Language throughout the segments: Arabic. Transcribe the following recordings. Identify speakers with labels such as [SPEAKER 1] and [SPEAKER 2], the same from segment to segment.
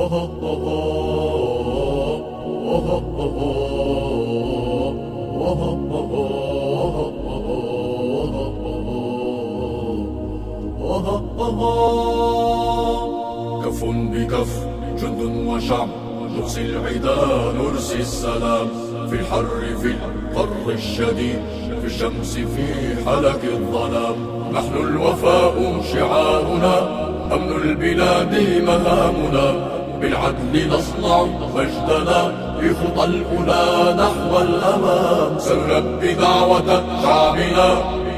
[SPEAKER 1] كف بكف جند وشعب نرسي العدا نرسي السلام في الحر في القر الشديد في الشمس في حلك الظلام. نحن الوفاء شعارنا أمن البلاد مهامنا بالعدل نصنع مجدنا في خطى الأولى نحو الأمام. سنلبي دعوة شعبنا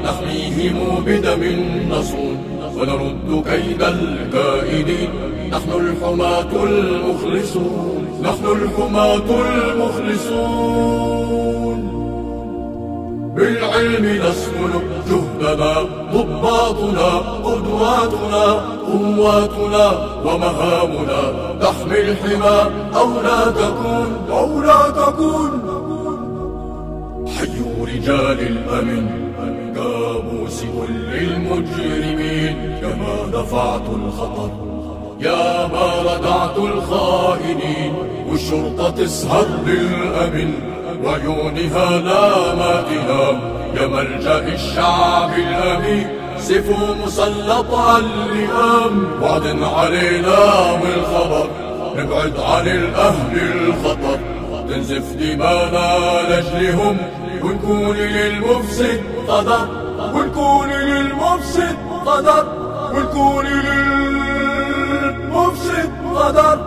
[SPEAKER 1] نحميهم بدم نصون ونرد كيد الكائدين. نحن الحماة المخلصون نحن الحماة المخلصون بالعلم نسكن جهدنا ضباطنا قدواتنا قواتنا ومهامنا تحمي الحمى أو لا تكون حيوا رجال الأمن كابوس كل المجرمين. كما دفعت الخطر يا ما ردعت الخائنين والشرطة تسهر للأمن وعيونها لا ما تنام. يا ملجأ الشعب الأمين سيفه مسلط على اللئام. وعد علينا والخبر نبعد عن الأهل الخطر تنزف دمانا لأجلهم ونكون للمفسد قدر ونكون للمفسد قدر ونكون للمفسد قدر.